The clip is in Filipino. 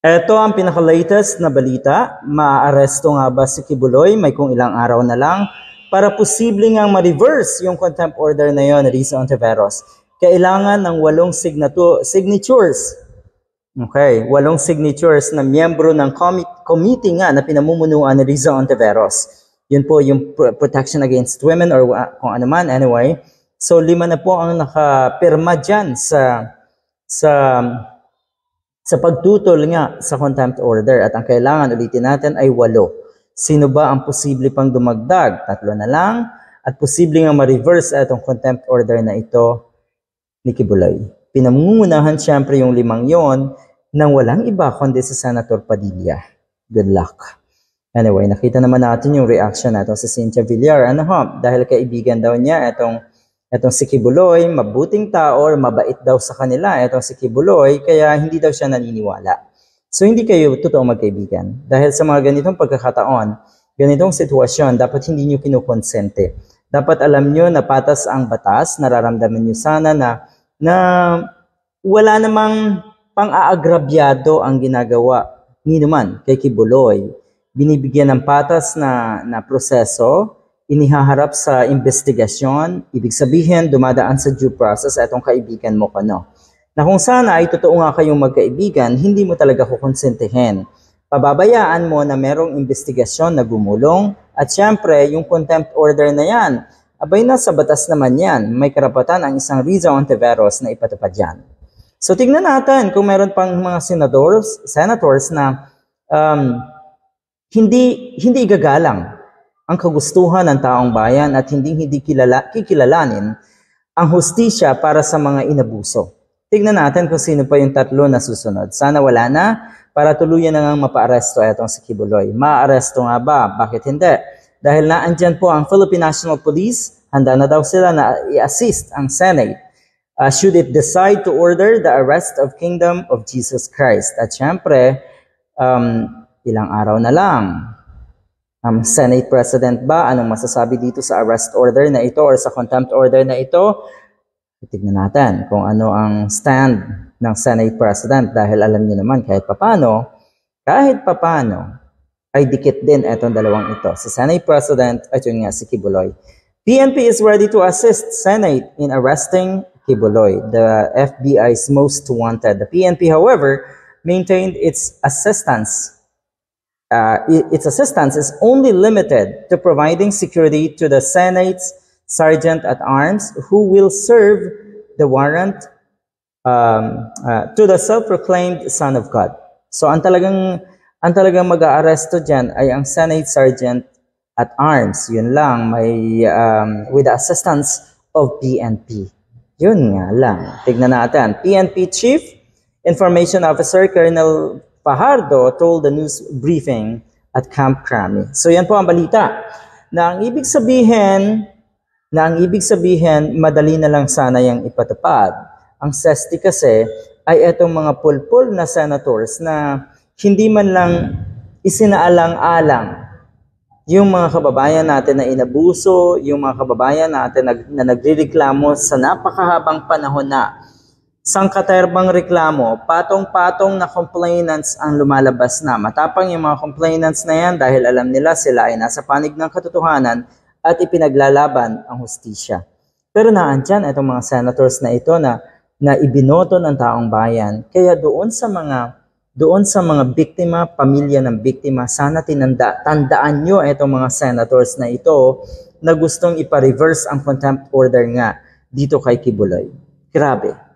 Ito ang pinaka-latest na balita. Maaaresto nga ba si Kibuloy? May kung ilang araw na lang para posibleng nga ma-reverse yung contempt order na yon ni Riza Ontiveros. Kailangan ng 8 signatures. Okay, 8 signatures na miyembro ng committee nga na pinamumunuan ni Riza Ontiveros. Yun po yung protection against women or kung ano man, anyway. So 5 na po ang nakapirma dyan sa pagtutol nga sa contempt order, at ang kailangan ulitin natin ay 8. Sino ba ang posible pang dumagdag? 3 na lang, at posible nga ma-reverse itong contempt order na ito ni Kibuloy. Pinamumunahan siyempre yung 5 yon nang walang iba kundi si Senator Padilla. Good luck. Anyway, nakita naman natin yung reaction natin sa Cynthia Villar. Dahil kaibigan daw niya itong si Kibuloy, mabuting tao or mabait daw sa kanila itong si Kibuloy, kaya hindi daw siya naniniwala. So hindi kayo totoong magkaibigan. Dahil sa mga ganitong pagkakataon, ganitong sitwasyon, dapat hindi nyo kinukonsente. Dapat alam nyo na patas ang batas, nararamdaman nyo sana na wala namang pang-aagrabyado ang ginagawa ni naman kay Kibuloy. Binibigyan ng patas na proseso, inihaharap sa investigasyon, ibig sabihin dumadaan sa due process itong kaibigan mo na kung sana ay totoo nga kayong magkaibigan, hindi mo talaga kukonsentehin. Pababayaan mo na merong investigasyon na gumulong, at syempre yung contempt order na yan, abay na sa batas naman yan, may karapatan ang isang Riza Ontiveros na ipatupad yan. So tignan natin kung meron pang mga senators na hindi igagalang ang kagustuhan ng taong bayan at hindi kikilalanin ang hustisya para sa mga inabuso. Tignan natin kung sino pa yung 3 na susunod. Sana wala na para tuluyan na ngang mapa-aresto itong si Kibuloy. Ma-aresto nga ba? Bakit hindi? Dahil naandyan po ang Philippine National Police, handa na daw sila na i-assist ang Senate should it decide to order the arrest of Kingdom of Jesus Christ. At syempre, ilang araw na lang. Senate President ba? Anong masasabi dito sa arrest order na ito or sa contempt order na ito? Tignan natin kung ano ang stand ng Senate President, dahil alam niyo naman kahit papano ay dikit din itong dalawang ito. Si Senate President at yun nga si Kibuloy. PNP is ready to assist Senate in arresting Kibuloy, the FBI's most wanted. The PNP, however, maintained its assistance is only limited to providing security to the Senate's Sergeant-at-Arms who will serve the warrant to the self-proclaimed Son of God. So ang talagang mag-aaresto dyan ay ang Senate Sergeant-at-Arms. Yun lang, with the assistance of PNP. Yun nga lang. Tignan natin. PNP Chief Information Officer Colonel Fajardo told the news briefing at Camp Crame. So yan po ang balita. Na ang ibig sabihin, madali na lang sana yung ipatupad. Ang SESTI kasi ay itong mga pulpul na senators na hindi man lang isinaalang-alang yung mga kababayan natin na inabuso, yung mga kababayan natin na nagrereklamo sa napakahabang panahon na sangkaterbang reklamo, patong-patong na complainants ang lumalabas na. Matapang yung mga complainants na yan dahil alam nila sila ay nasa panig ng katotohanan at ipinaglalaban ang hustisya. Pero naandyan itong mga senators na ito na ibinoto ng taong bayan. Kaya doon sa mga biktima, pamilya ng biktima, sana tandaan nyo itong mga senators na ito na gustong ipa-reverse ang contempt order nga dito kay Kibuloy. Grabe.